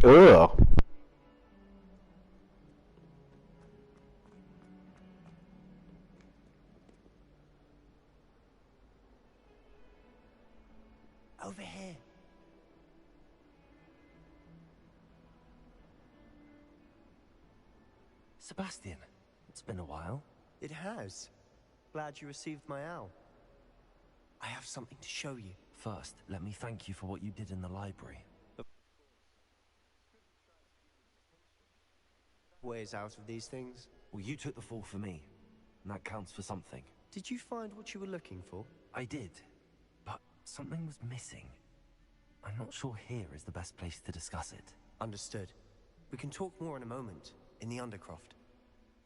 Ugh. Over here. Sebastian, it's been a while. It has. Glad you received my owl. I have something to show you. First, let me thank you for what you did in the library. Ways out of these things. Well, you took the fall for me, and that counts for something. Did you find what you were looking for? I did, but something was missing. I'm not sure here is the best place to discuss it. Understood. We can talk more in a moment, in the Undercroft.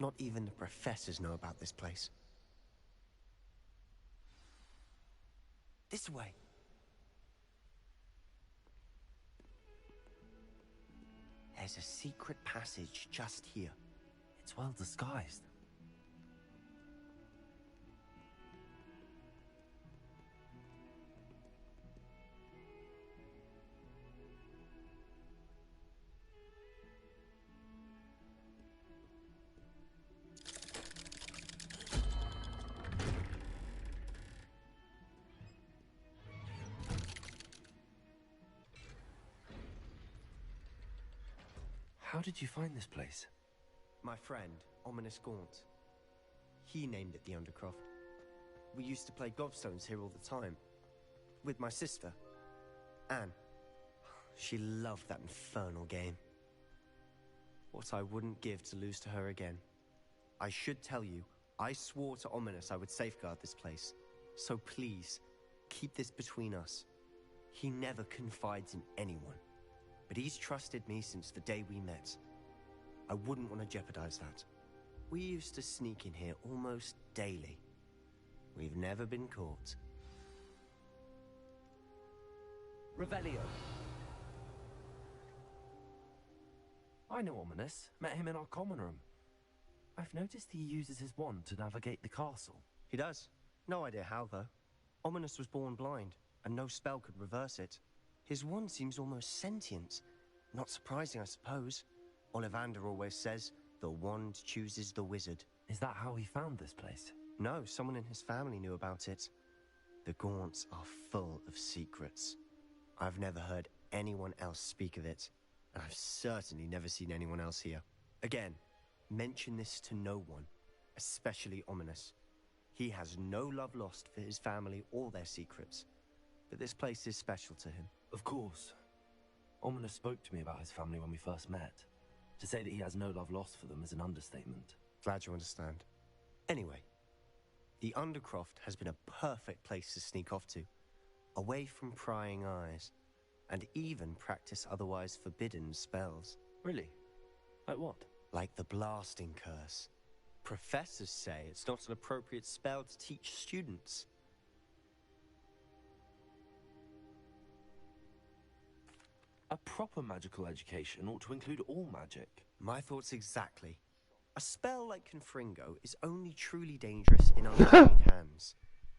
Not even the professors know about this place. This way. There's a secret passage just here. It's well disguised. How did you find this place? My friend, Ominous Gaunt. He named it the Undercroft. We used to play gobstones here all the time. With my sister, Anne. She loved that infernal game. What I wouldn't give to lose to her again. I should tell you, I swore to Ominous I would safeguard this place. So please, keep this between us. He never confides in anyone. But he's trusted me since the day we met. I wouldn't want to jeopardize that. We used to sneak in here almost daily. We've never been caught. Revelio. I know Ominous. Met him in our common room. I've noticed he uses his wand to navigate the castle. He does. No idea how, though. Ominous was born blind, and no spell could reverse it. His wand seems almost sentient. Not surprising, I suppose. Ollivander always says, the wand chooses the wizard. Is that how he found this place? No, someone in his family knew about it. The Gaunts are full of secrets. I've never heard anyone else speak of it, and I've certainly never seen anyone else here. Again, mention this to no one, especially Ominous. He has no love lost for his family or their secrets, but this place is special to him. Of course. Ominous spoke to me about his family when we first met. To say that he has no love lost for them is an understatement. Glad you understand. Anyway, the Undercroft has been a perfect place to sneak off to, away from prying eyes, and even practice otherwise forbidden spells. Really? Like what? Like the blasting curse. Professors say it's not an appropriate spell to teach students. A proper magical education ought to include all magic. My thoughts exactly. A spell like Confringo is only truly dangerous in untrained hands.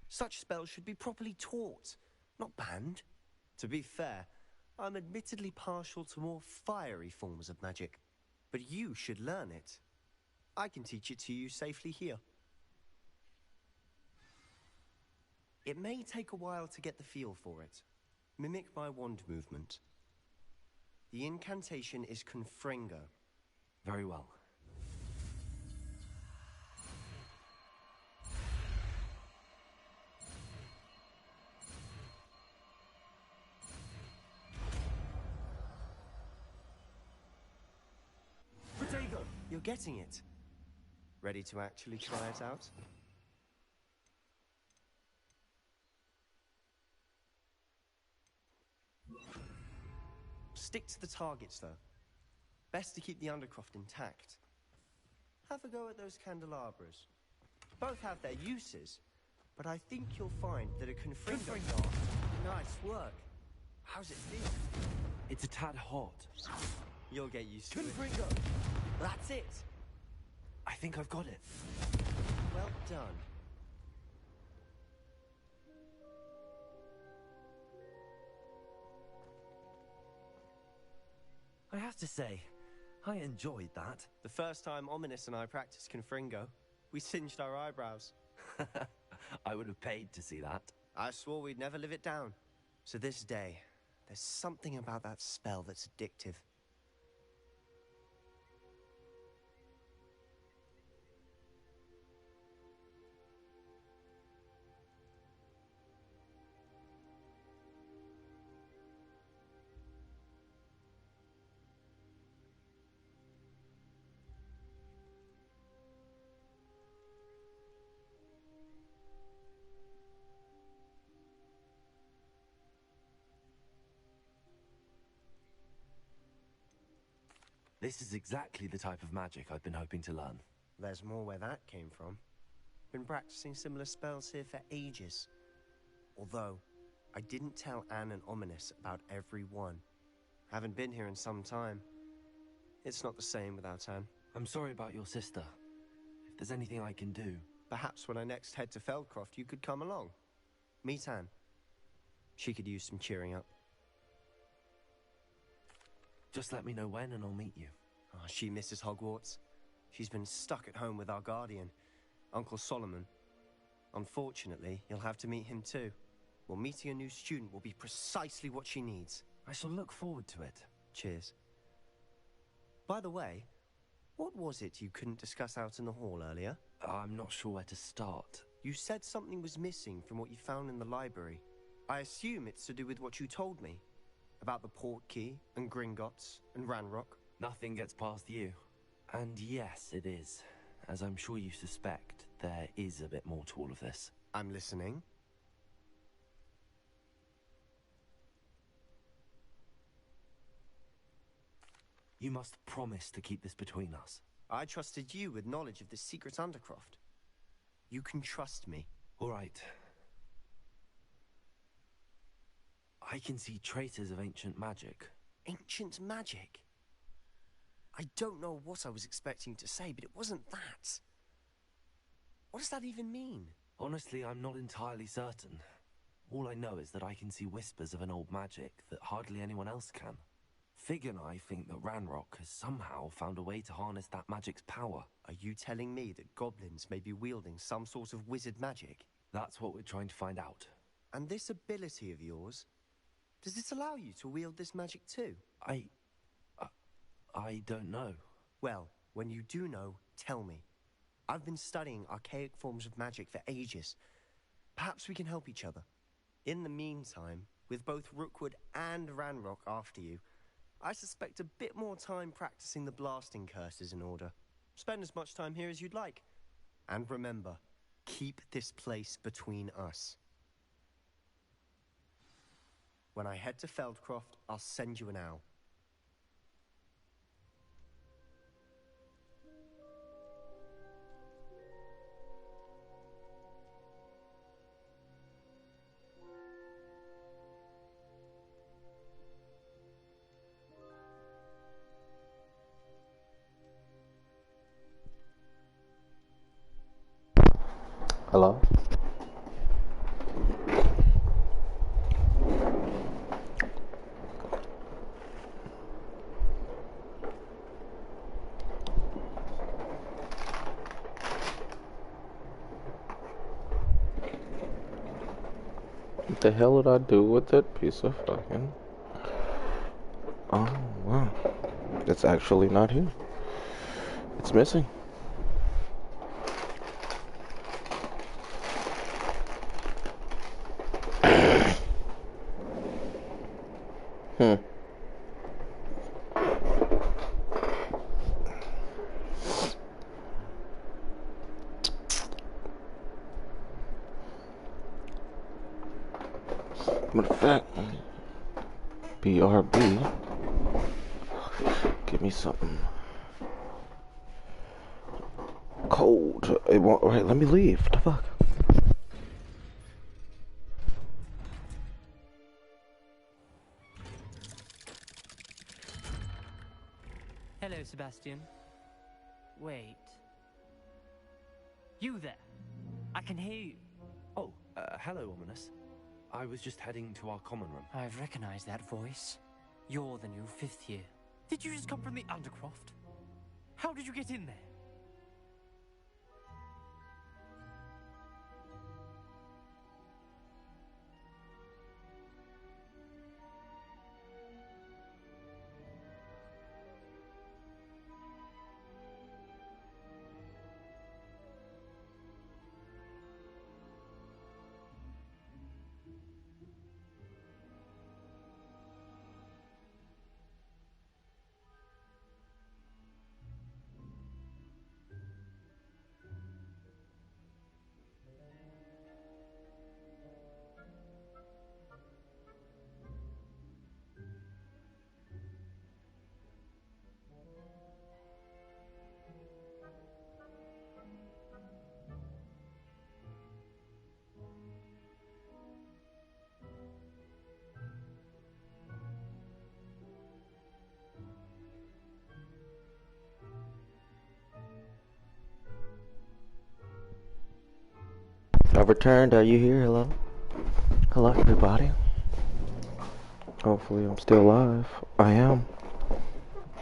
Such spells should be properly taught, not banned. To be fair, I'm admittedly partial to more fiery forms of magic, but you should learn it. I can teach it to you safely here. It may take a while to get the feel for it. Mimic my wand movement. The incantation is Confringo. Very well. Potato! You're getting it. Ready to actually try it out? Stick to the targets, though. Best to keep the Undercroft intact. Have a go at those candelabras. Both have their uses, but I think you'll find that a Confringo... Nice work. How's it feel? It's a tad hot. You'll get used to it. Confringo! That's it! I think I've got it. Well done. I have to say, I enjoyed that. The first time Ominous and I practiced Confringo, we singed our eyebrows. I would have paid to see that. I swore we'd never live it down. So this day, there's something about that spell that's addictive. This is exactly the type of magic I've been hoping to learn. There's more where that came from. Been practicing similar spells here for ages. Although, I didn't tell Anne and Ominous about every one. Haven't been here in some time. It's not the same without Anne. I'm sorry about your sister. If there's anything I can do... Perhaps when I next head to Feldcroft, you could come along. Meet Anne. She could use some cheering up. Just let me know when and I'll meet you. Oh, she misses Hogwarts. She's been stuck at home with our guardian, Uncle Solomon. Unfortunately, you'll have to meet him too. Well, meeting a new student will be precisely what she needs. I shall look forward to it. Cheers. By the way, what was it you couldn't discuss out in the hall earlier? I'm not sure where to start. You said something was missing from what you found in the library. I assume it's to do with what you told me. About the Portkey, and Gringotts, and Ranrock. Nothing gets past you. And yes, it is. As I'm sure you suspect, there is a bit more to all of this. I'm listening. You must promise to keep this between us. I trusted you with knowledge of the secret Undercroft. You can trust me. All right. I can see traces of ancient magic. Ancient magic? I don't know what I was expecting to say, but it wasn't that. What does that even mean? Honestly, I'm not entirely certain. All I know is that I can see whispers of an old magic that hardly anyone else can. Fig and I think that Ranrock has somehow found a way to harness that magic's power. Are you telling me that goblins may be wielding some sort of wizard magic? That's what we're trying to find out. And this ability of yours, does it allow you to wield this magic too? I don't know. Well, when you do know, tell me. I've been studying archaic forms of magic for ages. Perhaps we can help each other. In the meantime, with both Rookwood and Ranrock after you, I suspect a bit more time practicing the blasting curse is in order. Spend as much time here as you'd like. And remember, keep this place between us. When I head to Feldcroft, I'll send you an owl. Hello? What the hell did I do with that piece of fucking... Oh, wow. It's actually not here. It's missing. Matter of fact, BRB, give me something cold. It won't, right, let me leave. What the fuck? Hello, Sebastian. Wait. You there? I can hear you. Oh, hello, Ominous. I was just heading to our common room. I've recognized that voice. You're the new 5th year. Did you just come from the Undercroft? How did you get in there? I've returned. Are you here? Hello? Hello, everybody. Hopefully I'm still alive. I am.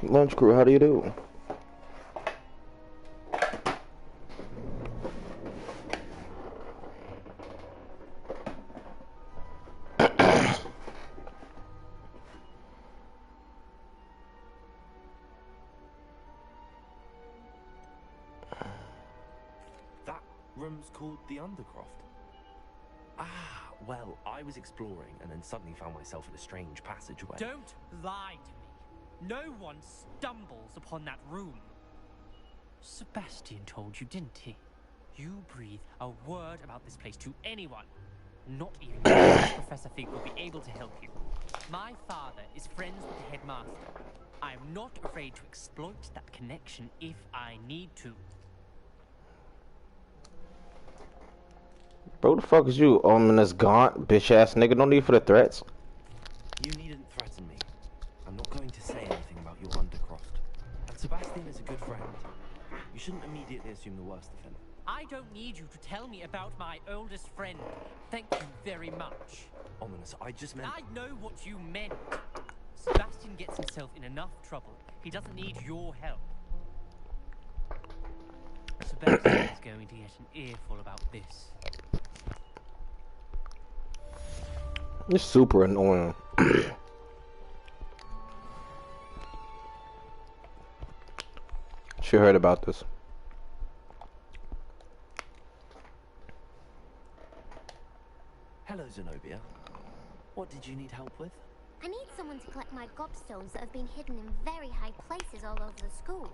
Lunch crew, how do you do? That room's called the Undercroft. Ah, well, I was exploring and then suddenly found myself in a strange passageway. Don't lie to me. No one stumbles upon that room. Sebastian told you, didn't he? You breathe a word about this place to anyone. Not even Professor Fig will be able to help you. My father is friends with the headmaster. I am not afraid to exploit that connection if I need to. Bro, the fuck is you, ominous gaunt, bitch ass nigga? No need for the threats. You needn't threaten me. I'm not going to say anything about your Undercroft. And Sebastian is a good friend. You shouldn't immediately assume the worst of him. I don't need you to tell me about my oldest friend. Thank you very much. Ominous, I just meant... I know what you meant. Sebastian gets himself in enough trouble. He doesn't need your help. Sebastian is going to get an earful about this. You're super annoying. She heard about this. Hello, Zenobia. What did you need help with? I need someone to collect my gobstones that have been hidden in very high places all over the school.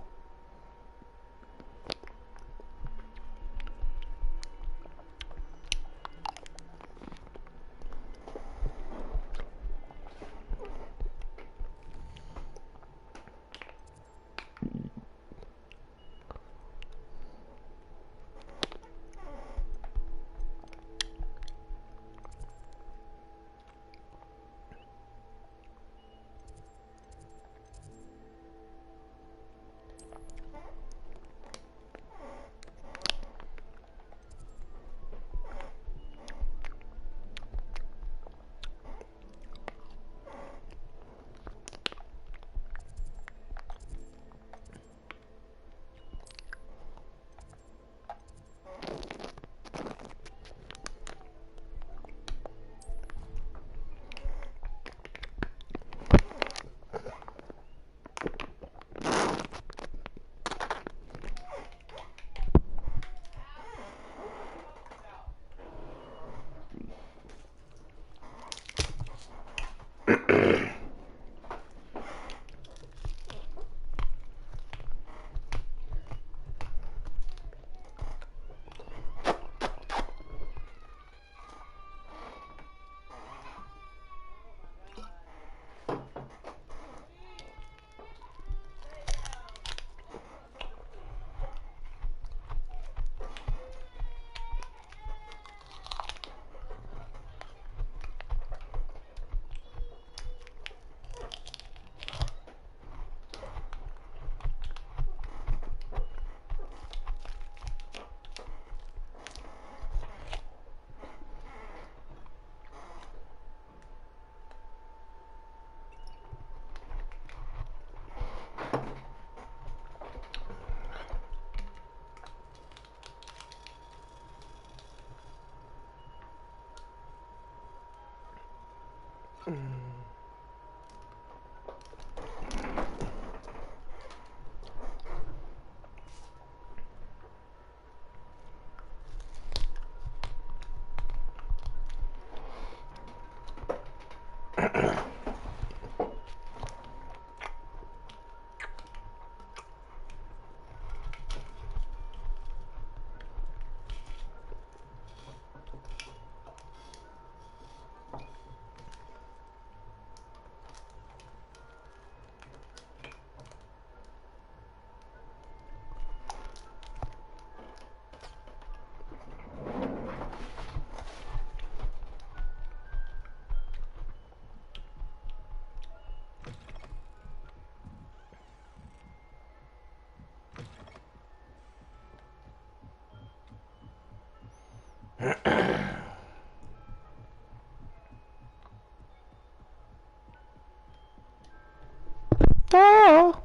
Ah!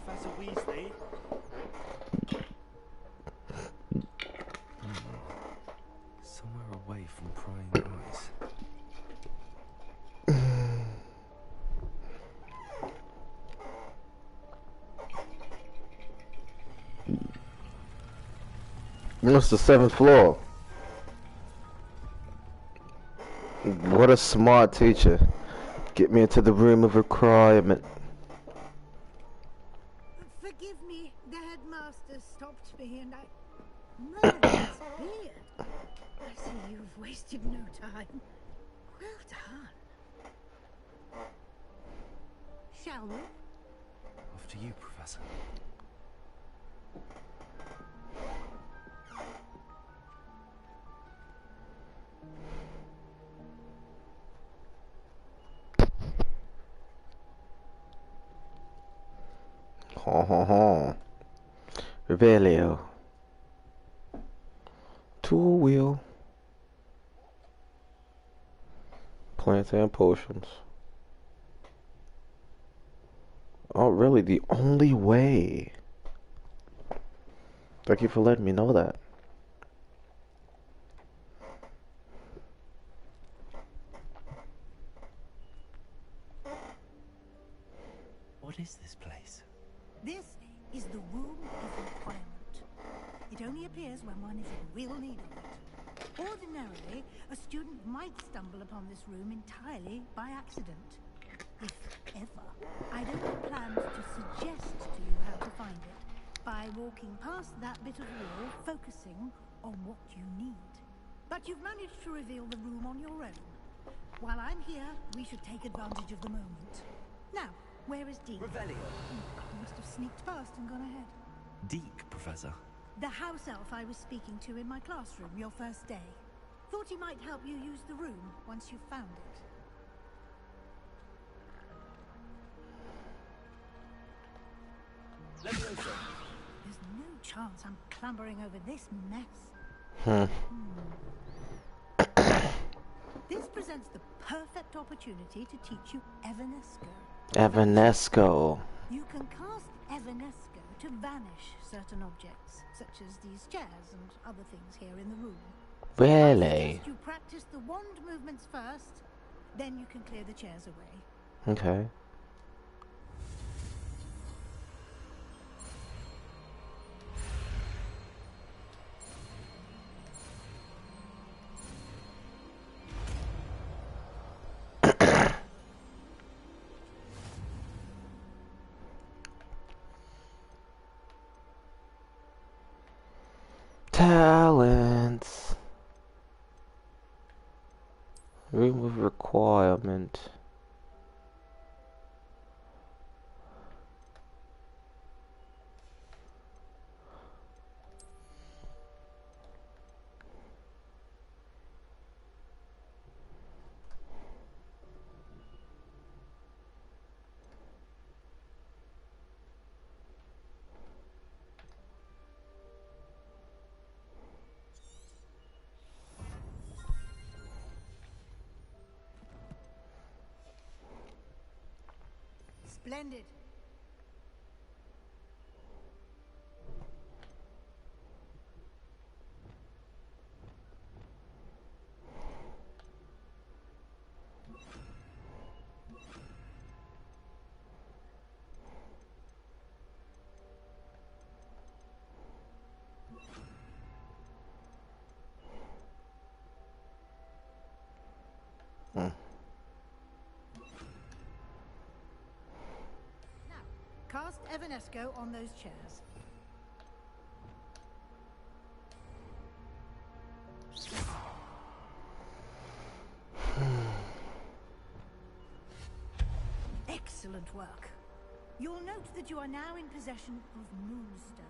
Professor Weasley? Somewhere away from prying eyes. It's the 7th floor. What a smart teacher. Get me into the room of requirement. Forgive me, the headmaster stopped me and I... Merlin's beard. I see you've wasted no time. Well done. Shall we? Off to you, Professor. Ha ha ha. Revelio. Tool wheel. Plants and potions. Oh, really? The only way. Thank you for letting me know that. What is this place? This is the Room of Requirement. It only appears when one is in real need of it. Ordinarily, a student might stumble upon this room entirely by accident. If ever. I'd only planned to suggest to you how to find it by walking past that bit of wall, focusing on what you need. But you've managed to reveal the room on your own. While I'm here, we should take advantage of the moment. Now, where is Deke? Revelio. You must have sneaked past and gone ahead. Deke, Professor. The house elf I was speaking to in my classroom your first day. Thought he might help you use the room once you've found it. Leviosa. There's no chance I'm clambering over this mess. This presents the perfect opportunity to teach you Evanesco. Evanesco. You can cast Evanesco to vanish certain objects, such as these chairs and other things here in the room. I Really? suggest you practice the wand movements first, then you can clear the chairs away. Okay. Talents. Room of requirement. Splendid. past Evanesco on those chairs. Excellent work. You'll note that you are now in possession of Moonstone.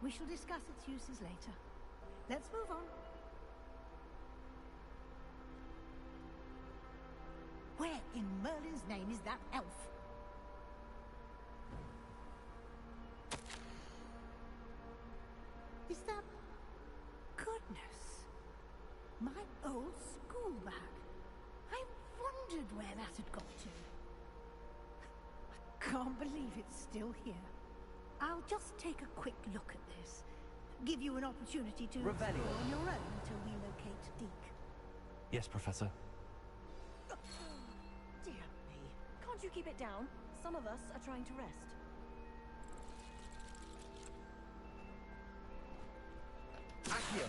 We shall discuss its uses later. Let's move on. Where in Merlin's name is that elf? Is that... Goodness. My old school bag. I wondered where that had got to. I can't believe it's still here. I'll just take a quick look at this. Give you an opportunity to explore on your own until we locate Deke. Yes, Professor. Dear me. Can't you keep it down? Some of us are trying to rest. Accio!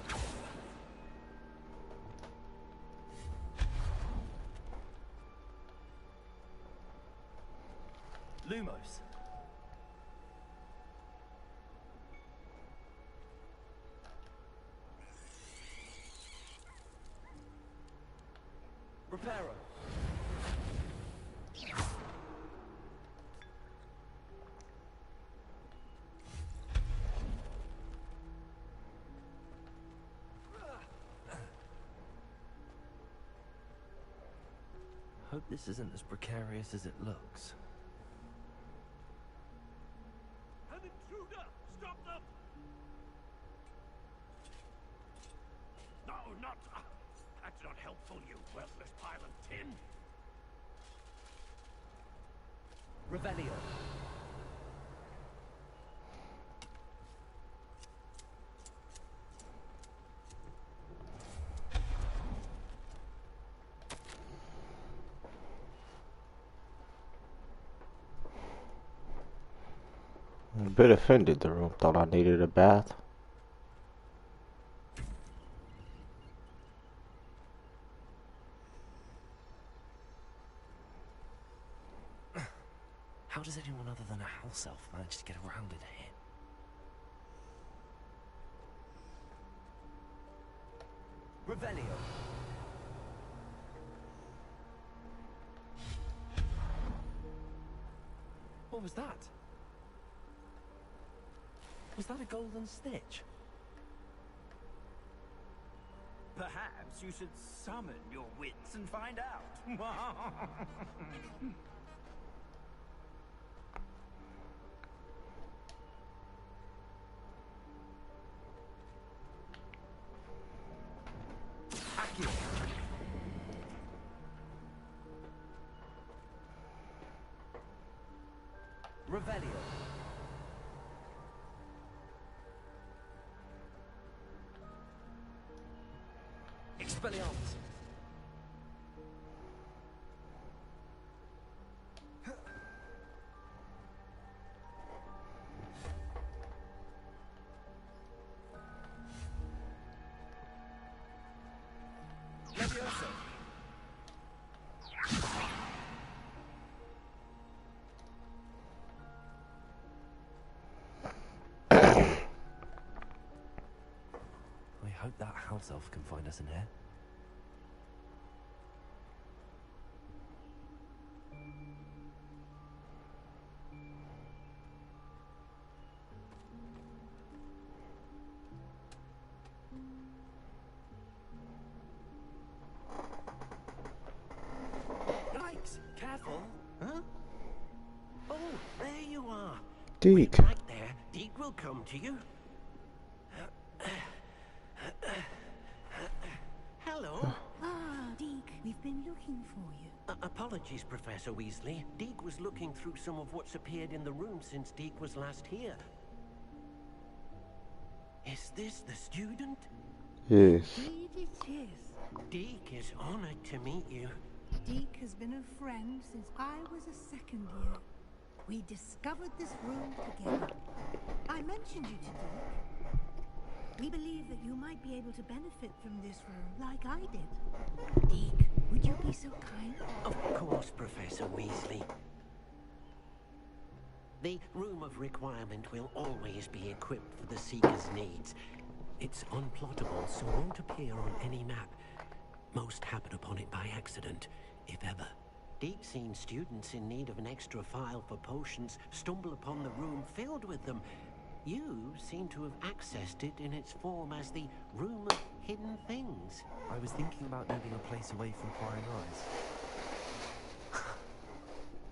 Lumos. Reparo. Hope this isn't as precarious as it looks. An intruder! Stop them! No, not... that's not helpful, you worthless pile of tin. Revelio. I'm a bit offended the room thought I needed a bath. How does anyone other than a house elf manage to get around in here? Revelio. What was that? Was that a golden stitch? Perhaps you should summon your wits and find out. Accio. Revelio. Expelliarmus. Levioso. I hope that house elf can find us in here. Yikes! Careful! Huh? Oh, there you are. Deke. Right there. Deke will come to you. Hello. Ah, Deke, we've been looking for you. Apologies, Professor Weasley. Deke was looking through some of what's appeared in the room since Deke was last here. Is this the student? Yes. Indeed it is. Deke is honored to meet you. Deke has been a friend since I was a second year. We discovered this room together. I mentioned you to Deke. We believe that you might be able to benefit from this room like I did. Deke, would you be so kind? Of course, Professor Weasley. The Room of Requirement will always be equipped for the Seeker's needs. It's unplottable, so won't appear on any map. Most happen upon it by accident, if ever. Deep's seen students in need of an extra file for potions stumble upon the room filled with them. You seem to have accessed it in its form as the Room of Hidden Things. I was thinking about needing a place away from prying eyes.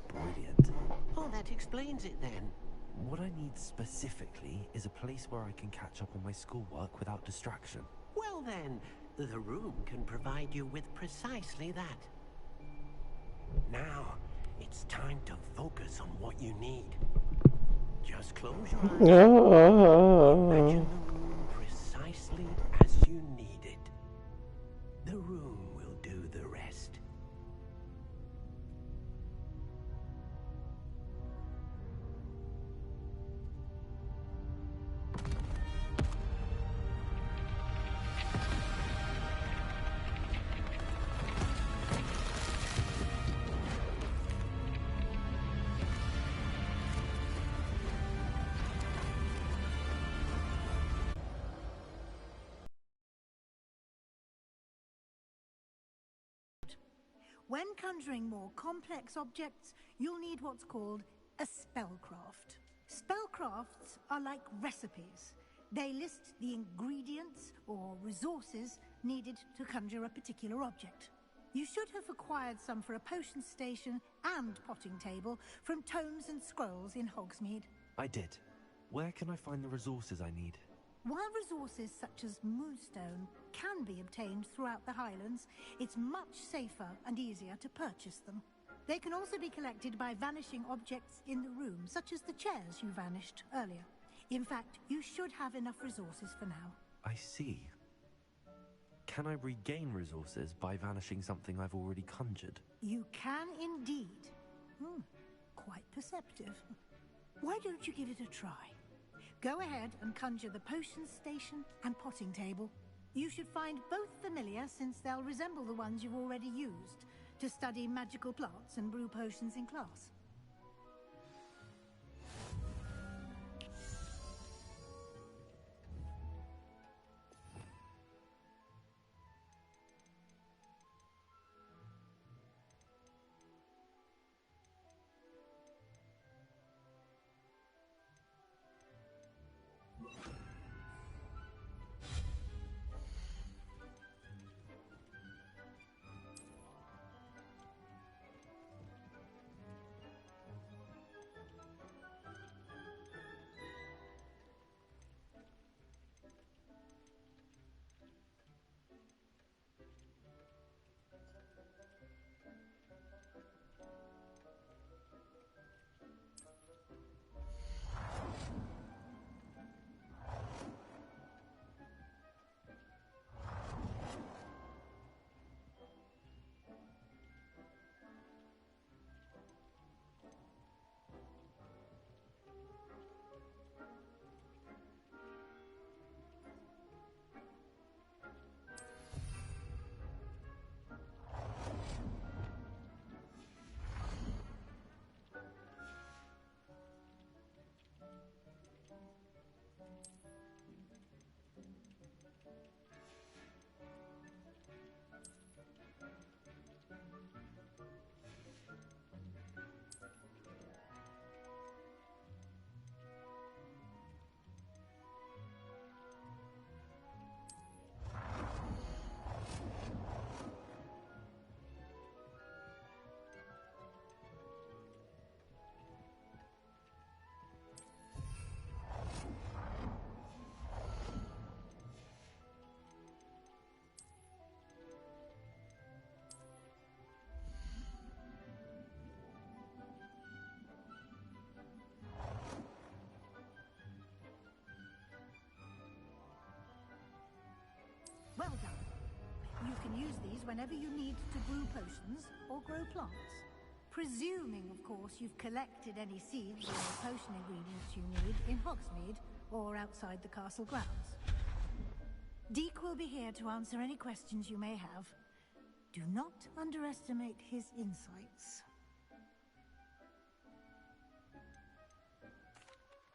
Brilliant. Oh, that explains it then. What I need specifically is a place where I can catch up on my schoolwork without distraction. Well then, the room can provide you with precisely that. Now, it's time to focus on what you need. Just close your eyes. Imagine the room precisely as you need it. The room will do the rest. When conjuring more complex objects, you'll need what's called a spellcraft. Spellcrafts are like recipes. They list the ingredients or resources needed to conjure a particular object. You should have acquired some for a potion station and potting table from tomes and scrolls in Hogsmeade. I did. Where can I find the resources I need? While resources such as moonstone can be obtained throughout the Highlands, it's much safer and easier to purchase them. They can also be collected by vanishing objects in the room, such as the chairs you vanished earlier. In fact, you should have enough resources for now. I see. Can I regain resources by vanishing something I've already conjured? You can indeed. Quite perceptive. Why don't you give it a try? Go ahead and conjure the potion station and potting table. You should find both familiar, since they'll resemble the ones you've already used to study magical plants and brew potions in class. Well done. You can use these whenever you need to brew potions or grow plants. Presuming, of course, you've collected any seeds or potion ingredients you need in Hogsmeade or outside the castle grounds. Deek will be here to answer any questions you may have. Do not underestimate his insights.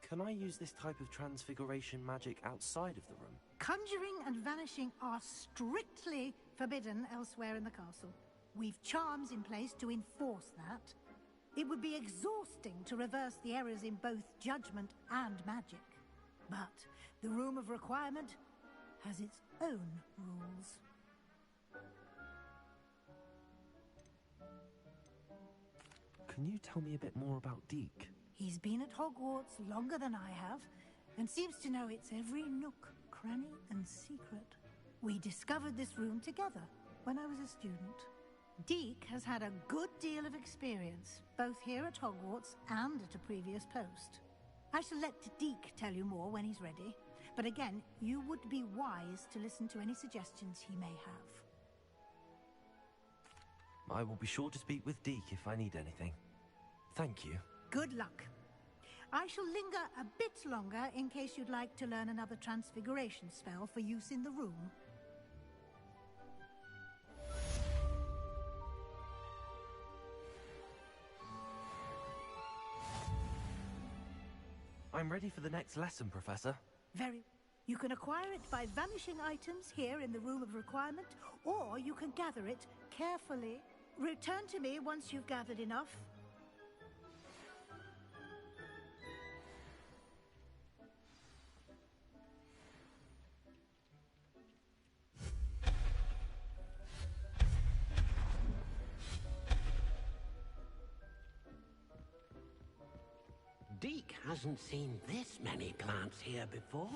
Can I use this type of transfiguration magic outside of the room? Conjuring and vanishing are strictly forbidden elsewhere in the castle. We've charms in place to enforce that. It would be exhausting to reverse the errors in both judgment and magic. But the Room of Requirement has its own rules. Can you tell me a bit more about Deke? He's been at Hogwarts longer than I have, and seems to know its every nook, cranny, and secret. We discovered this room together when I was a student. Deke has had a good deal of experience, both here at Hogwarts and at a previous post. I shall let Deke tell you more when he's ready, but again, you would be wise to listen to any suggestions he may have. I will be sure to speak with Deke if I need anything. Thank you. Good luck. I shall linger a bit longer in case you'd like to learn another transfiguration spell for use in the room. I'm ready for the next lesson, Professor. Very. You can acquire it by vanishing items here in the Room of Requirement, or you can gather it carefully. Return to me once you've gathered enough. Deke hasn't seen this many plants here before.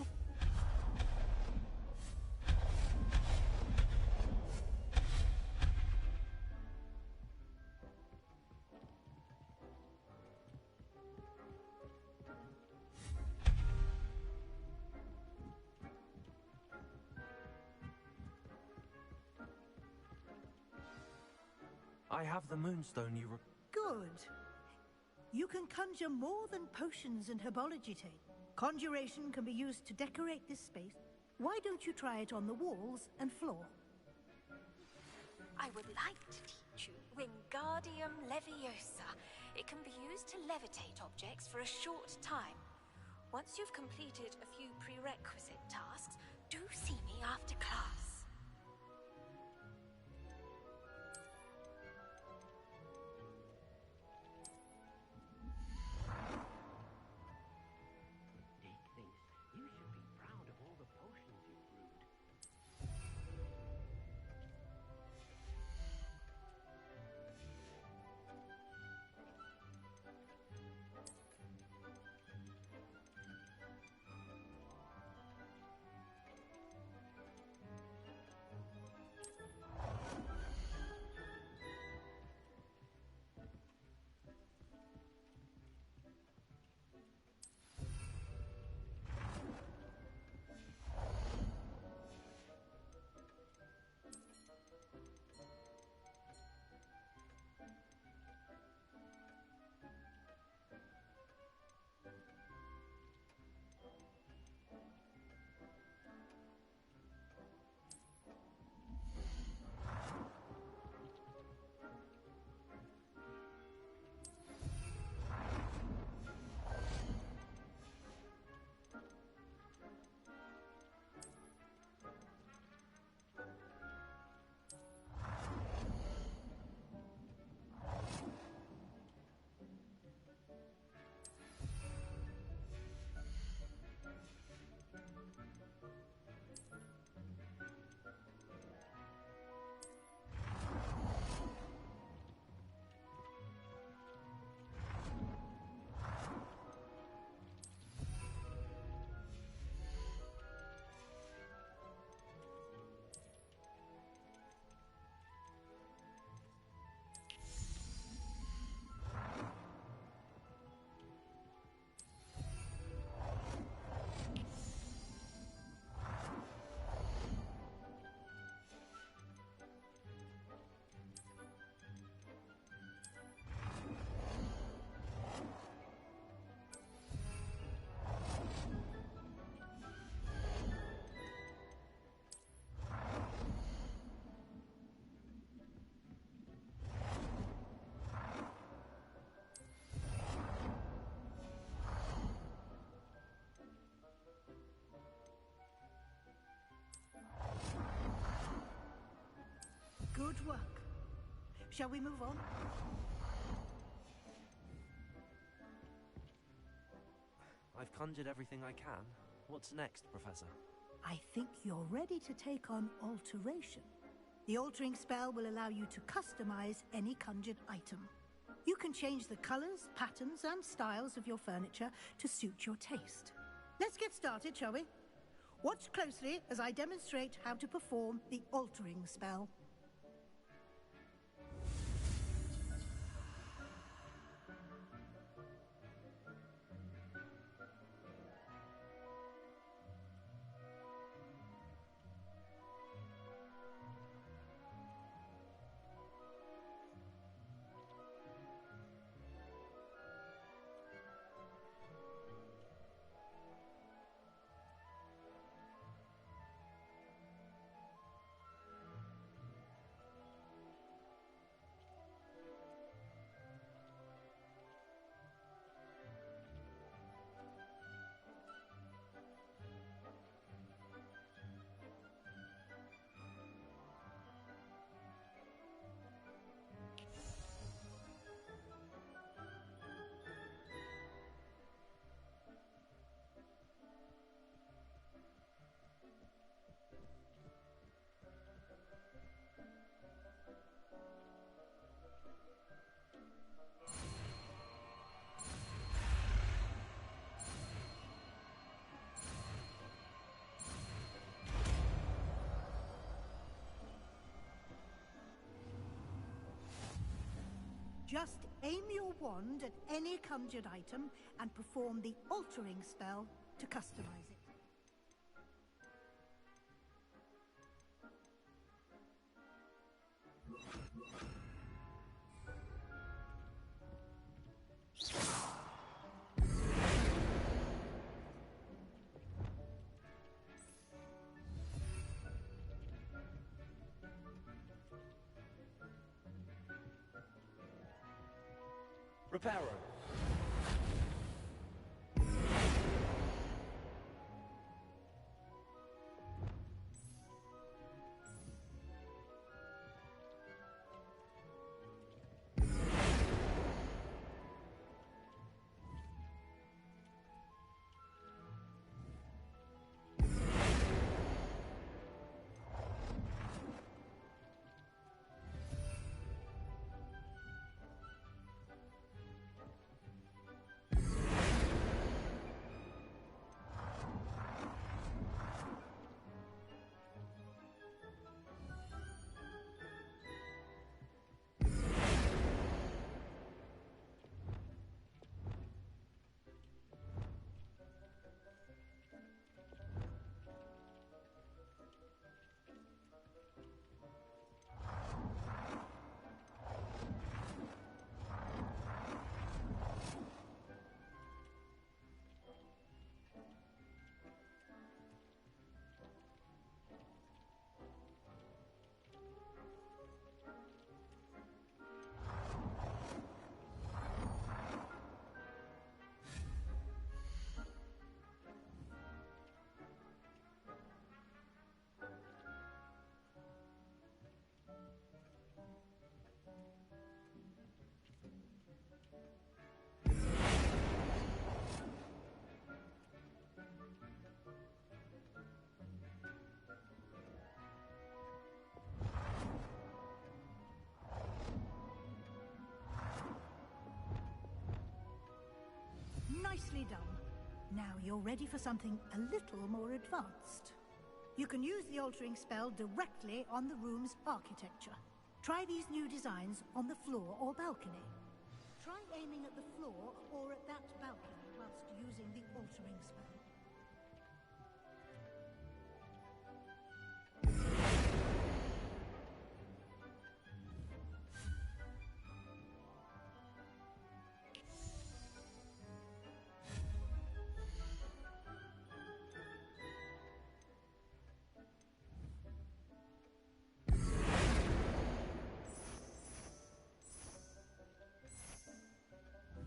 I have the moonstone you Good. You can conjure more than potions and herbology take. Conjuration can be used to decorate this space. Why don't you try it on the walls and floor? I would like to teach you Wingardium Leviosa. It can be used to levitate objects for a short time. Once you've completed a few prerequisite tasks, do see me after class. Deke thinks you should be proud of all the potions you've brewed. Shall we move on? I've conjured everything I can. What's next, Professor? I think you're ready to take on alteration. The altering spell will allow you to customize any conjured item. You can change the colors, patterns, and styles of your furniture to suit your taste. Let's get started, shall we? Watch closely as I demonstrate how to perform the altering spell. Just aim your wand at any conjured item and perform the altering spell to customize it. Reparo. Nicely done. Now you're ready for something a little more advanced. You can use the altering spell directly on the room's architecture. Try these new designs on the floor or balcony. Try aiming at the floor or at that balcony whilst using the altering spell.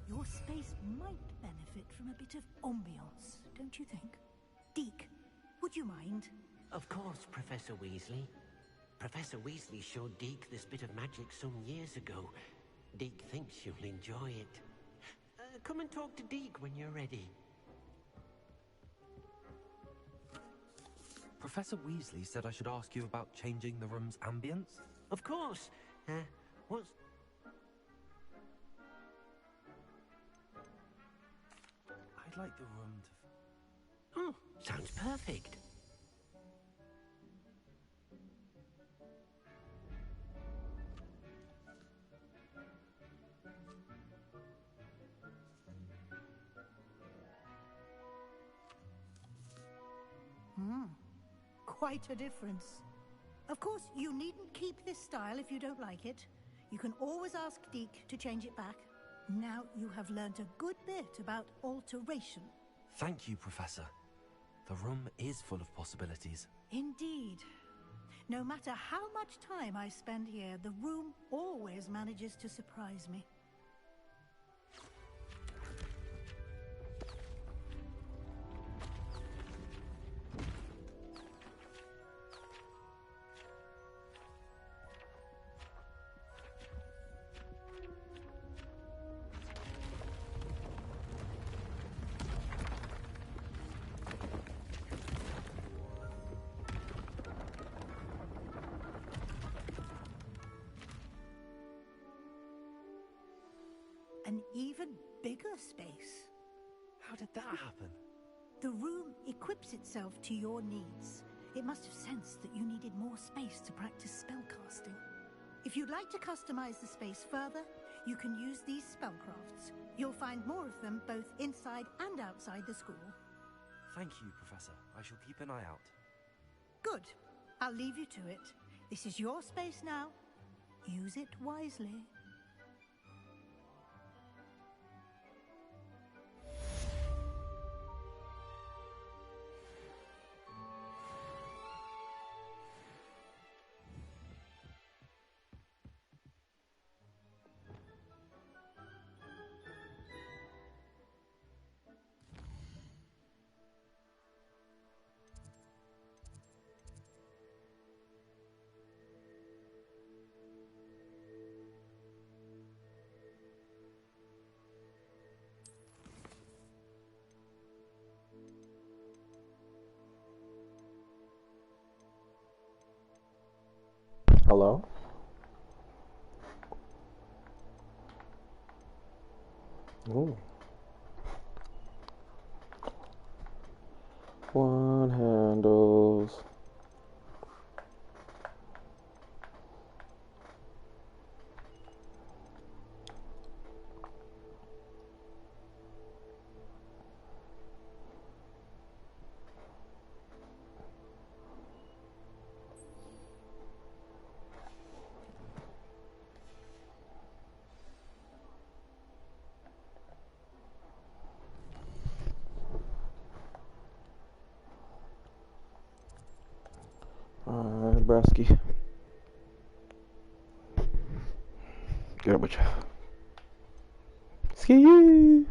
Your space might benefit from a bit of ambiance, don't you think? Deke, would you mind? Of course, Professor Weasley. Professor Weasley showed Deke this bit of magic some years ago. Deke thinks you'll enjoy it. Come and talk to Deke when you're ready. Professor Weasley said I should ask you about changing the room's ambience? Of course. What's... I'd like the room to... Oh, sounds perfect. Quite a difference. Of course, you needn't keep this style if you don't like it. You can always ask Deke to change it back. Now you have learnt a good bit about alteration. Thank you, Professor. The room is full of possibilities. Indeed. No matter how much time I spend here, the room always manages to surprise me. An even bigger space. How did that happen? The room equips itself to your needs. It must have sensed that you needed more space to practice spellcasting. If you'd like to customize the space further, you can use these spellcrafts. You'll find more of them both inside and outside the school. Thank you, Professor. I shall keep an eye out. Good. I'll leave you to it. This is your space now. Use it wisely. Hello? Ooh. One handles. Alright, Brasky. Get up with you. Ski!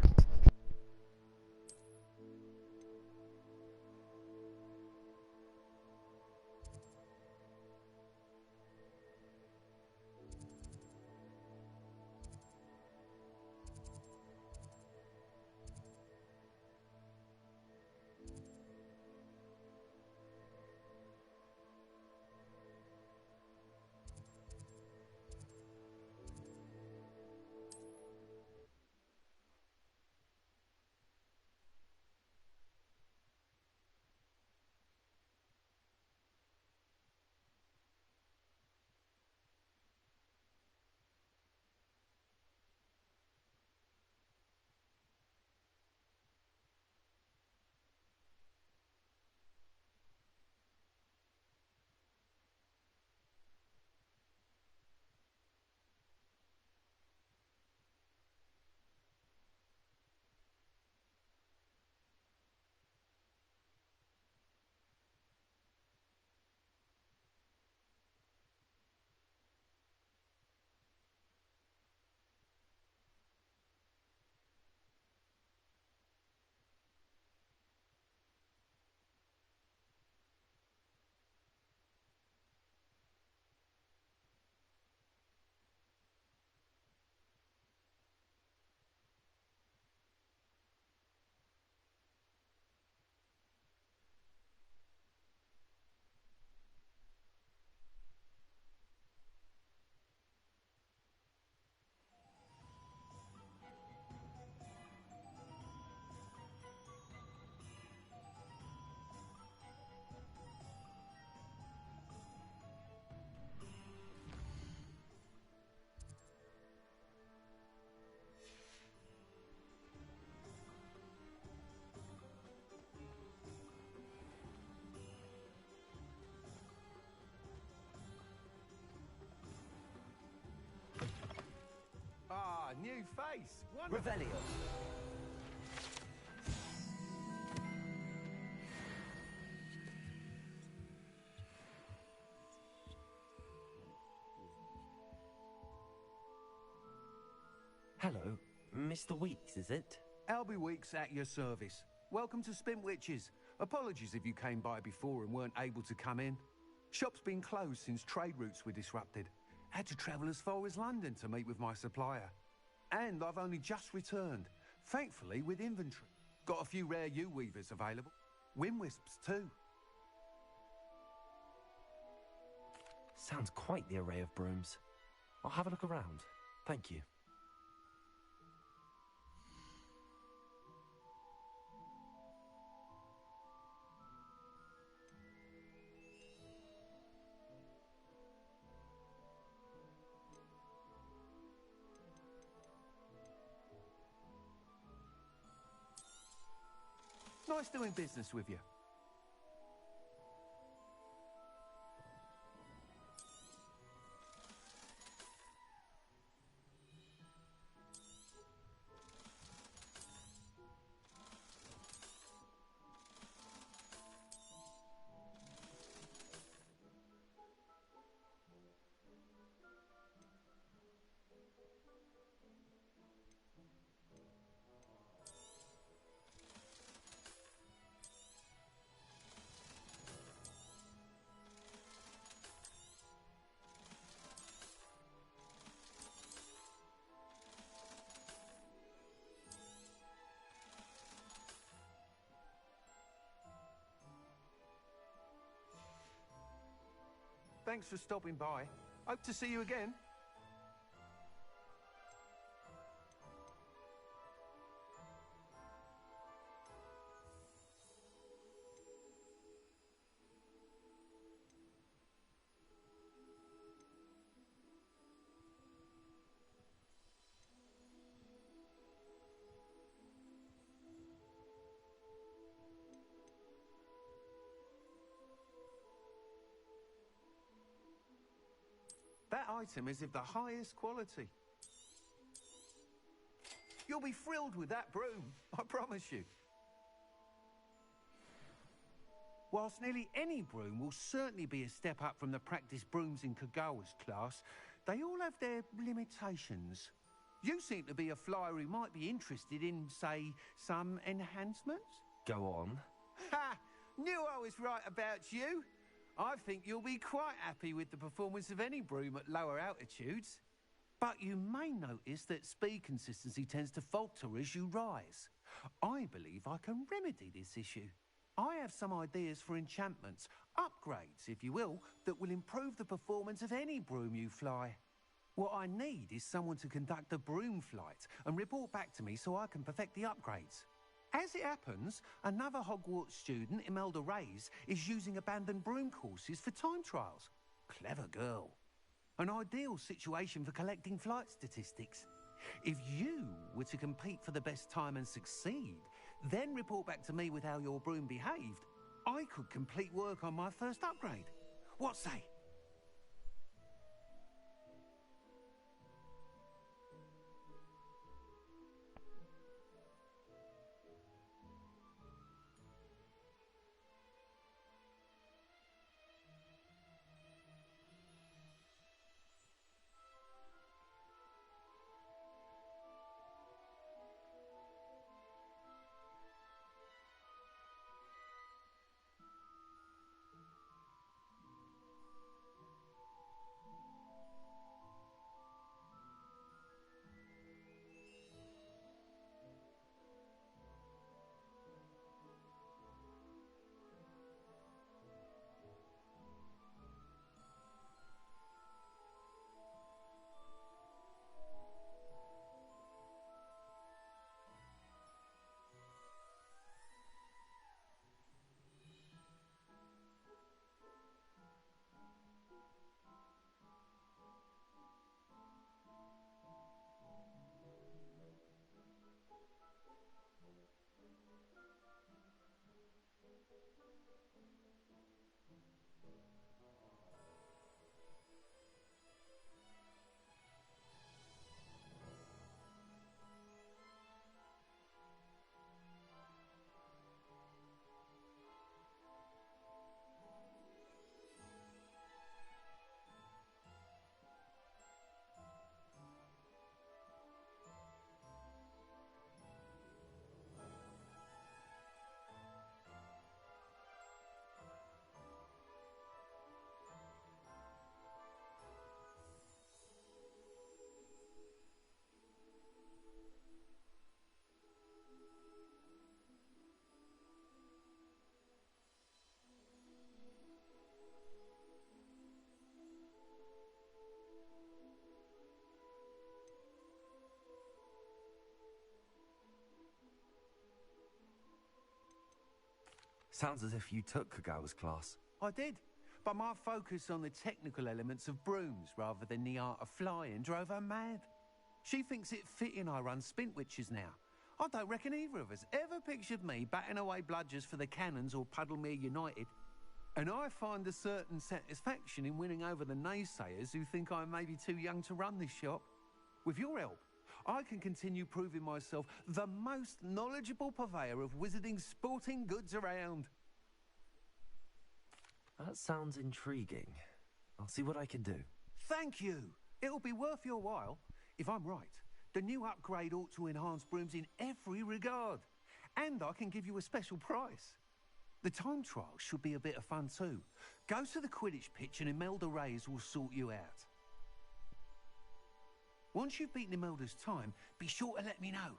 Ah, new face. Wonderful. Revelio. Hello, Mr. Weeks, is it? Albie Weeks at your service. Welcome to Spintwitches. Apologies if you came by before and weren't able to come in. Shop's been closed since trade routes were disrupted. Had to travel as far as London to meet with my supplier. And I've only just returned, thankfully with inventory. Got a few rare U-weavers available. Wind wisps too. Sounds quite the array of brooms. I'll have a look around. Thank you. Nice doing business with you. Thanks for stopping by. Hope to see you again. That item is of the highest quality. You'll be thrilled with that broom, I promise you. Whilst nearly any broom will certainly be a step up from the practice brooms in Kagawa's class, they all have their limitations. You seem to be a flyer who might be interested in, say, some enhancements? Go on. Ha! Knew I was right about you. I think you'll be quite happy with the performance of any broom at lower altitudes. But you may notice that speed consistency tends to falter as you rise. I believe I can remedy this issue. I have some ideas for enchantments, upgrades, if you will, that will improve the performance of any broom you fly. What I need is someone to conduct a broom flight and report back to me so I can perfect the upgrades. As it happens, another Hogwarts student, Imelda Reyes, is using abandoned broom courses for time trials. Clever girl. An ideal situation for collecting flight statistics. If you were to compete for the best time and succeed, then report back to me with how your broom behaved, I could complete work on my first upgrade. What say? Sounds as if you took Kagawa's class. I did, but my focus on the technical elements of brooms rather than the art of flying drove her mad. She thinks it fitting I run Spintwitches now. I don't reckon either of us ever pictured me batting away bludgers for the Cannons or Puddlemere United. And I find a certain satisfaction in winning over the naysayers who think I may be too young to run this shop. With your help, I can continue proving myself the most knowledgeable purveyor of wizarding sporting goods around. That sounds intriguing. I'll see what I can do. Thank you. It'll be worth your while. If I'm right, the new upgrade ought to enhance brooms in every regard. And I can give you a special price. The time trial should be a bit of fun too. Go to the Quidditch pitch and Imelda Reyes will sort you out. Once you've beaten Imelda's time, be sure to let me know.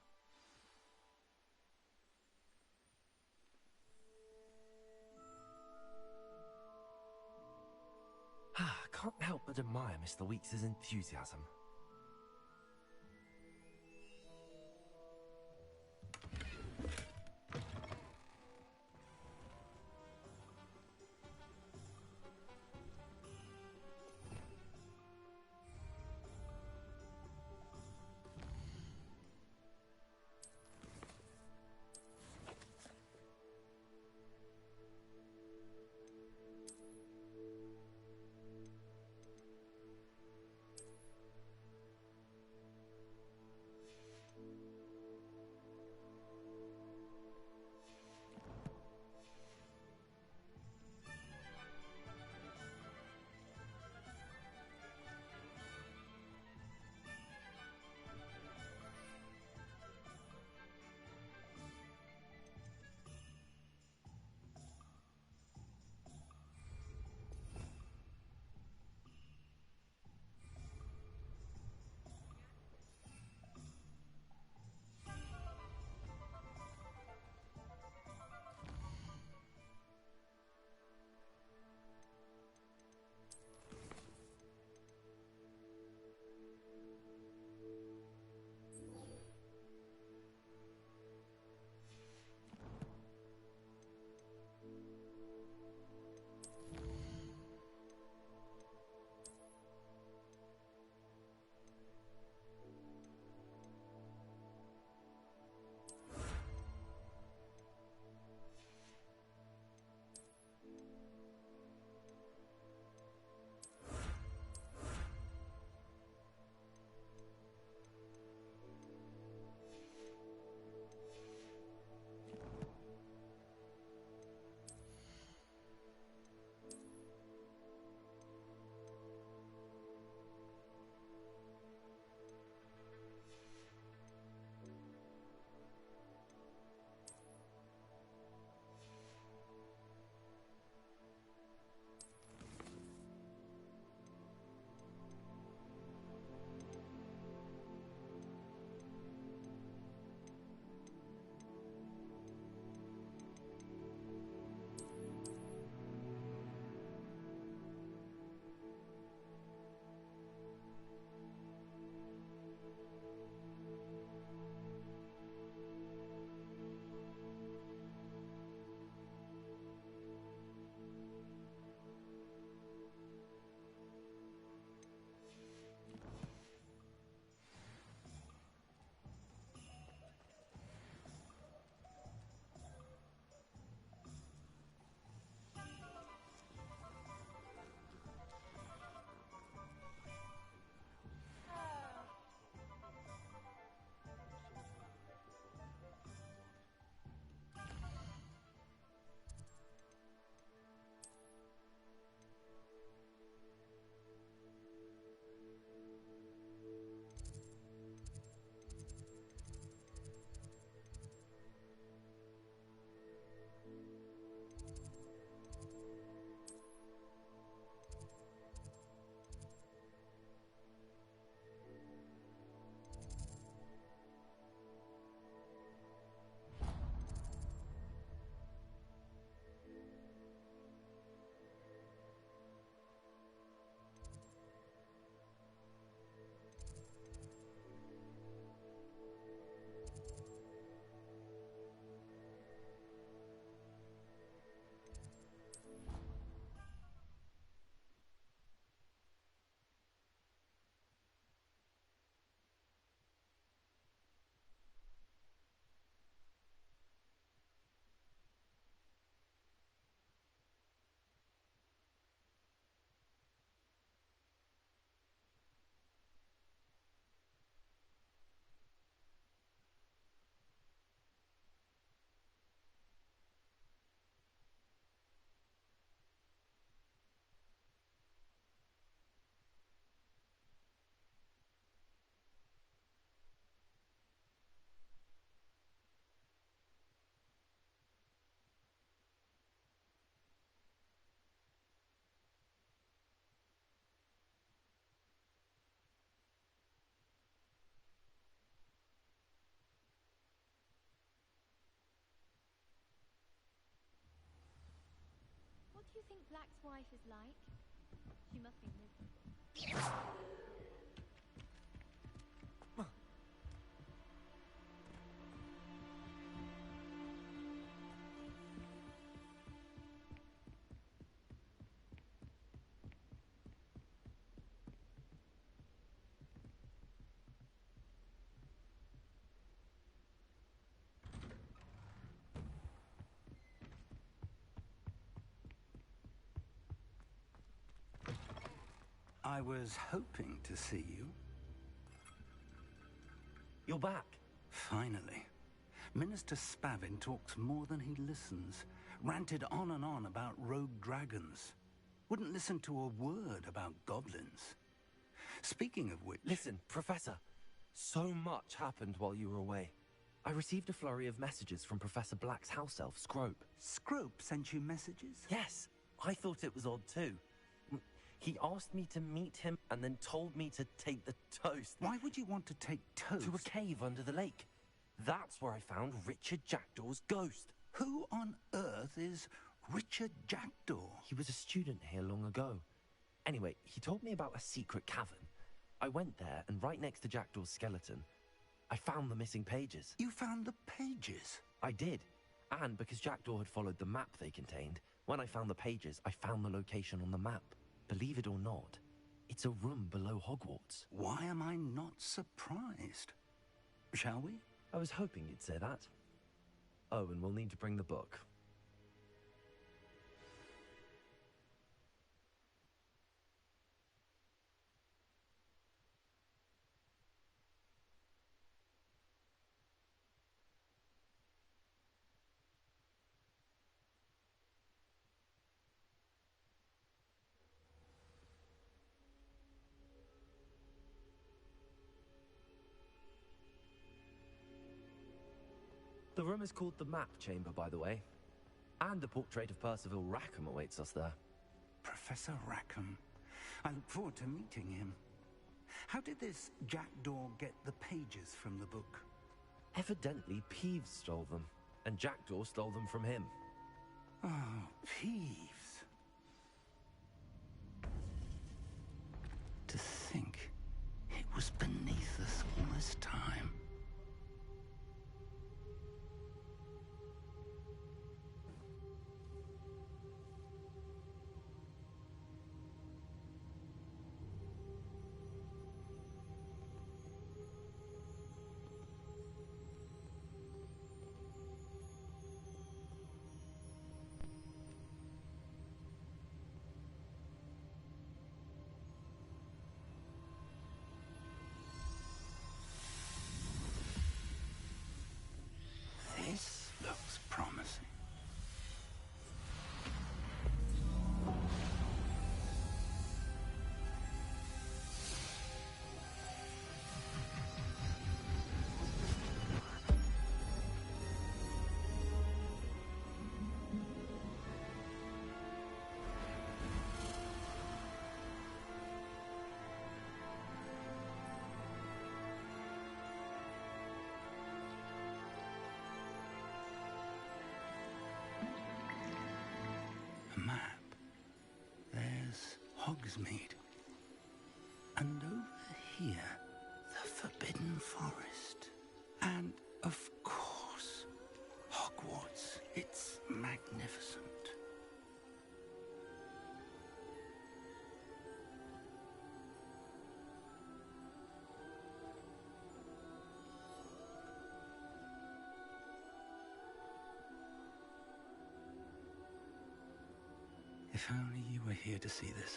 Can't help but admire Mr. Weeks' enthusiasm. do you think Black's wife is like? She must be miserable. I was hoping to see you. You're back. Finally. Minister Spavin talks more than he listens. Ranted on and on about rogue dragons. Wouldn't listen to a word about goblins. Speaking of which... Listen, Professor. So much happened while you were away. I received a flurry of messages from Professor Black's house elf, Scrope. Scrope sent you messages? Yes. I thought it was odd too. He asked me to meet him and then told me to take the toast. Why would you want to take toast? To a cave under the lake. That's where I found Richard Jackdaw's ghost. Who on earth is Richard Jackdaw? He was a student here long ago. Anyway, he told me about a secret cavern. I went there, and right next to Jackdaw's skeleton, I found the missing pages. You found the pages? I did. And because Jackdaw had followed the map they contained, when I found the pages, I found the location on the map. Believe it or not, it's a room below Hogwarts. Why am I not surprised? Shall we? I was hoping you'd say that. Oh, and we'll need to bring the book. The room is called the Map Chamber, by the way. And a portrait of Percival Rackham awaits us there. Professor Rackham. I look forward to meeting him. How did this Jackdaw get the pages from the book? Evidently, Peeves stole them, and Jackdaw stole them from him. Oh, Peeves. To think it was beneath us all this time. This looks promising. Map. There's Hogsmeade. And over here, the Forbidden Forest. And, of course, Hogwarts. It's magnificent. If only you were here to see this.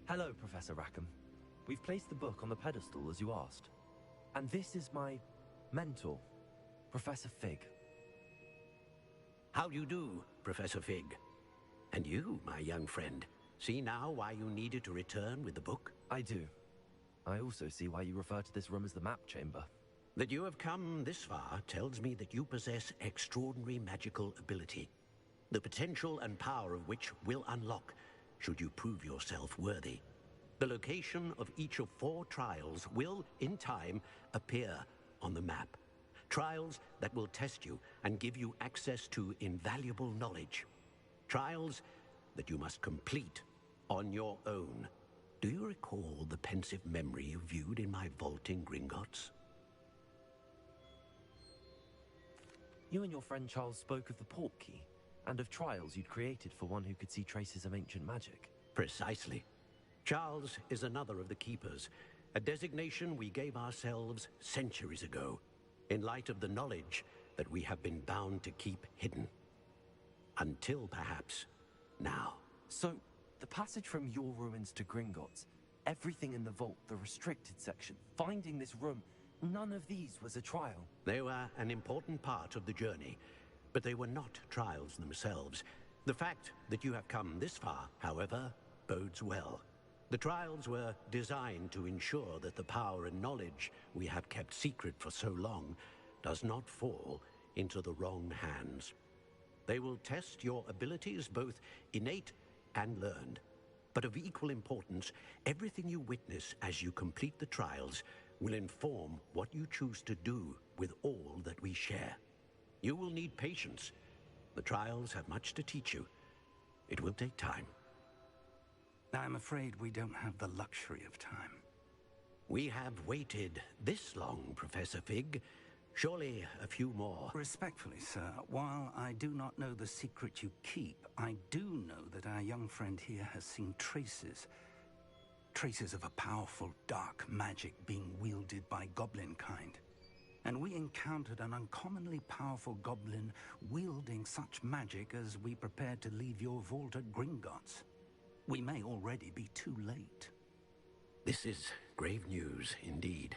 Hello, Professor Rackham. We've placed the book on the pedestal as you asked. And this is my mentor, Professor Fig. How do you do, Professor Fig? And you, my young friend, see now why you needed to return with the book? I do. I also see why you refer to this room as the Map Chamber. That you have come this far tells me that you possess extraordinary magical ability, the potential and power of which will unlock should you prove yourself worthy. The location of each of 4 trials will, in time, appear on the map. Trials that will test you and give you access to invaluable knowledge. Trials that you must complete on your own. Do you recall the pensive memory you viewed in my vault in Gringotts? You and your friend Charles spoke of the port key, and of trials you'd created for one who could see traces of ancient magic. Precisely. Charles is another of the Keepers, a designation we gave ourselves centuries ago, in light of the knowledge that we have been bound to keep hidden. Until, perhaps, now. So, the passage from your ruins to Gringotts, everything in the vault, the restricted section, finding this room, none of these was a trial. They were an important part of the journey, but they were not trials themselves. The fact that you have come this far, however, bodes well. The trials were designed to ensure that the power and knowledge we have kept secret for so long does not fall into the wrong hands. They will test your abilities, both innate and learned. But of equal importance, everything you witness as you complete the trials will inform what you choose to do with all that we share. You will need patience. The trials have much to teach you. It will take time. I'm afraid we don't have the luxury of time. We have waited this long, Professor Fig. Surely a few more. Respectfully, sir, while I do not know the secret you keep, I do know that our young friend here has seen traces of a powerful dark magic being wielded by goblin kind. And we encountered an uncommonly powerful goblin wielding such magic as we prepared to leave your vault at Gringotts. We may already be too late. This is grave news indeed.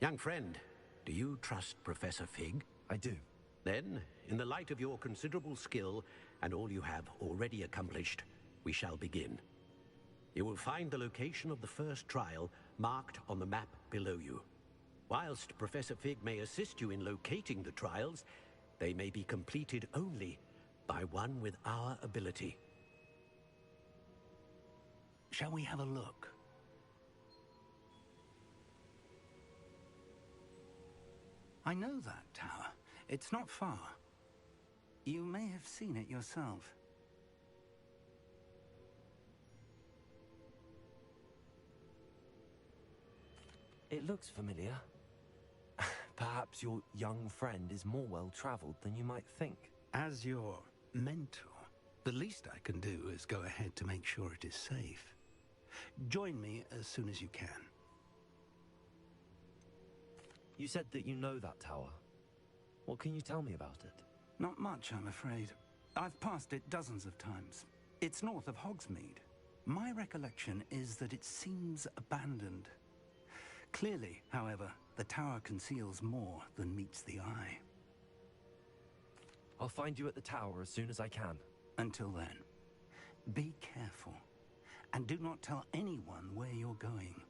Young friend, do you trust Professor Fig? I do. Then, in the light of your considerable skill and all you have already accomplished, we shall begin. You will find the location of the first trial marked on the map below you. Whilst Professor Fig may assist you in locating the trials, they may be completed only by one with our ability. Shall we have a look? I know that tower. It's not far. You may have seen it yourself. It looks familiar. Perhaps your young friend is more well-traveled than you might think. As your mentor, the least I can do is go ahead to make sure it is safe. Join me as soon as you can. You said that you know that tower. What can you tell me about it? Not much, I'm afraid. I've passed it dozens of times. It's north of Hogsmeade. My recollection is that it seems abandoned. Clearly, however, the tower conceals more than meets the eye. I'll find you at the tower as soon as I can. Until then, be careful, and do not tell anyone where you're going.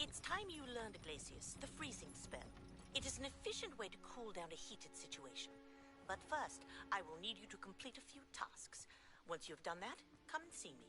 It's time you learned, Glacius, the freezing spell. It is an efficient way to cool down a heated situation. But first, I will need you to complete a few tasks. Once you've done that, come and see me.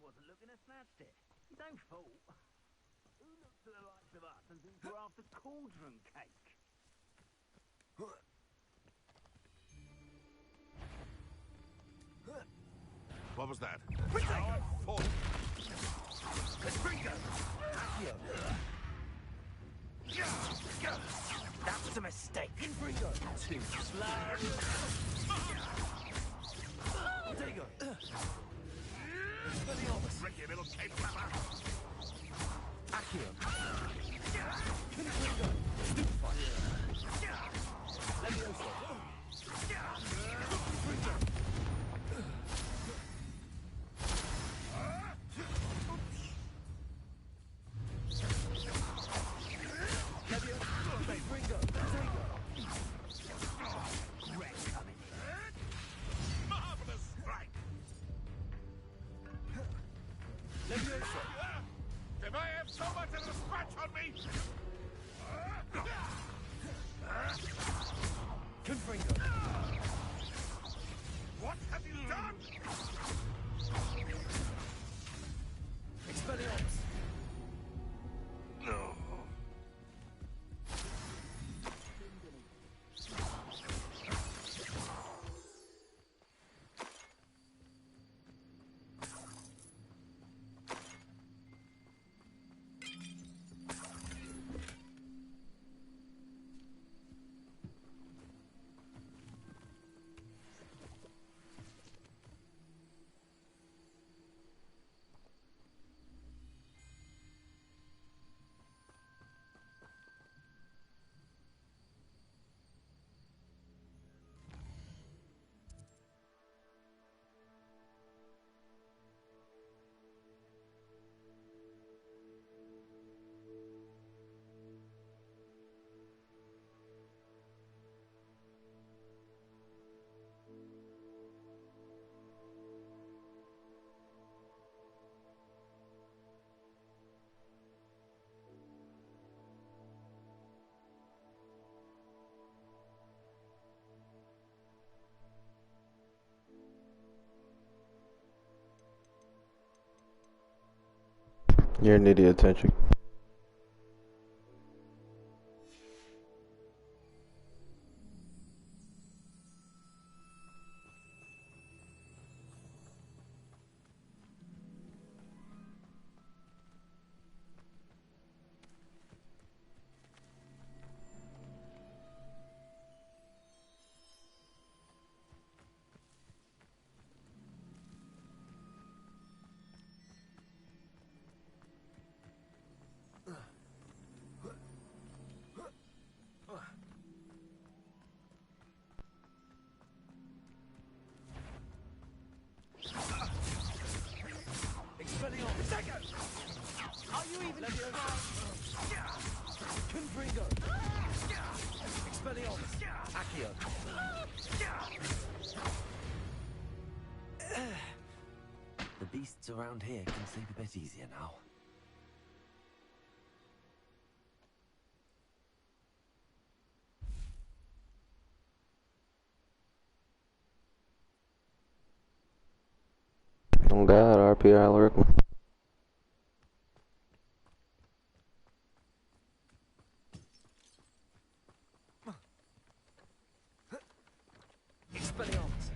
Wasn't looking and snatched it. His own fault. Who looks to the likes of us and thinks we're after cauldron cake? What was that? Our fault. That was a mistake. Too slow. Digo. Tricky little cake flapper. Accio. Marvelous strike. If I have so much as a scratch on me! Confringo. What have you done? Expelliarmus. No. You're an idiot, attention. The beasts around here can sleep a bit easier now. Oh God, RP algorithm. Expelliarmus.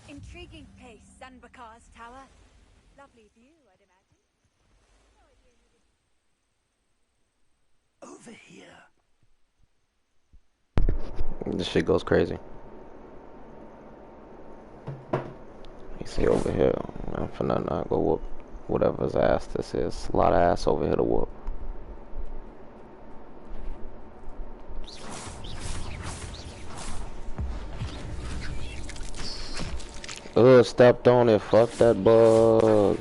Intriguing place, Sanbakar's tower. Lovely view, I'd imagine. Over here. This shit goes crazy. You see over here, I'm finna not go whoop whatever's ass this is. A lot of ass over here to whoop. Ugh, stepped on it. Fuck that bug.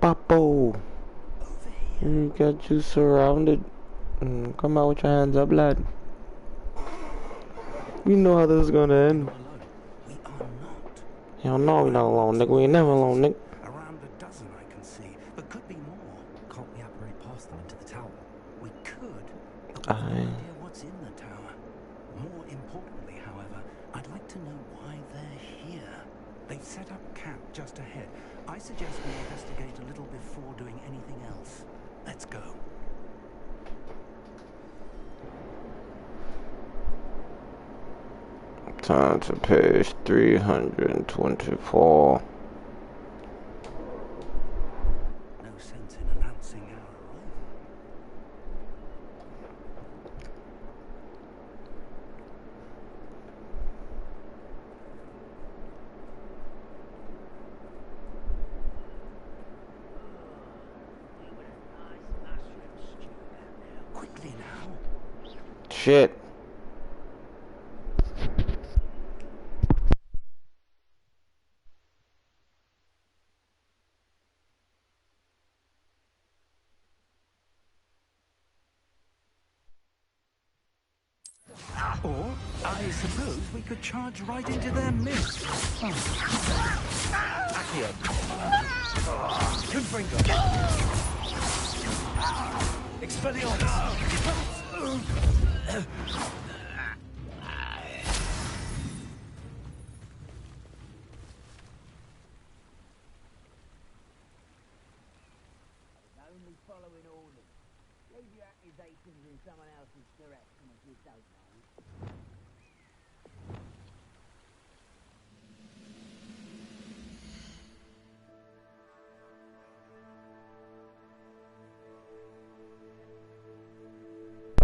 Boppo! We got you surrounded. Come out with your hands up, lad. We know how this is gonna end. We are not. Hell no, we're not alone, nigga. We ain't never alone, nigga. Around a dozen I can see, but could be more. Can't we apparate past them into the tower? We could, but we've no idea what's in the tower. More importantly, however, I'd like to know why they're here. They've set up camp just ahead. I suggest we investigate a little before doing anything else. Let's go. Time to page 324. No sense in announcing our arrival. Quickly now. Shit. Or, I suppose we could charge right into their midst. Accio. Confringo. Expelliarmus. Only following orders. Leave your accusations in someone else's direction if you don't know.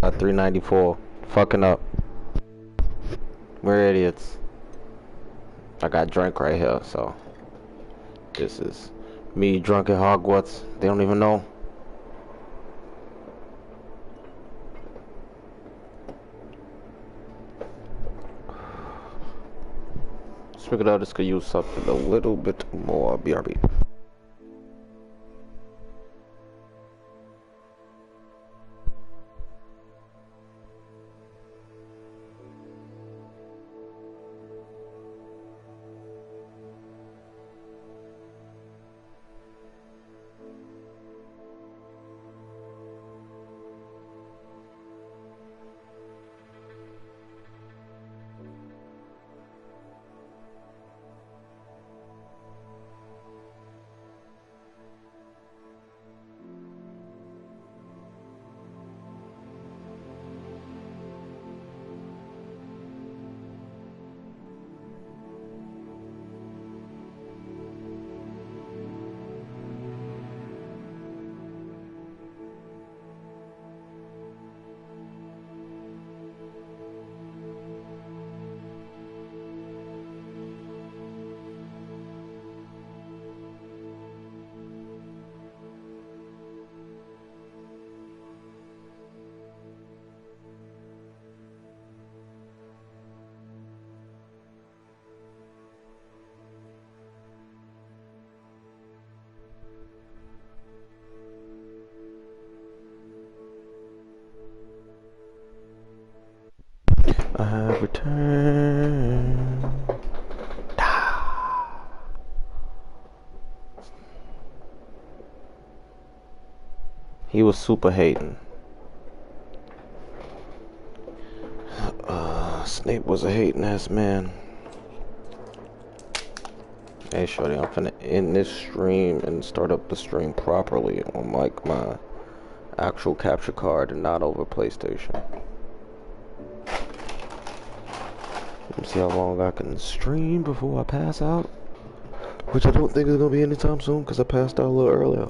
At 394. Fucking up. We're idiots. I got drink right here, so this is me drunk at Hogwarts. They don't even know. Speaking of, this could use something a little bit more. BRB. I have returned. He was super hating. Snape was a hating ass man. Hey shorty, I'm finna end this stream and start up the stream properly on like my actual capture card and not over PlayStation. Let me see how long I can stream before I pass out. Which I don't think is gonna be anytime soon because I passed out a little earlier.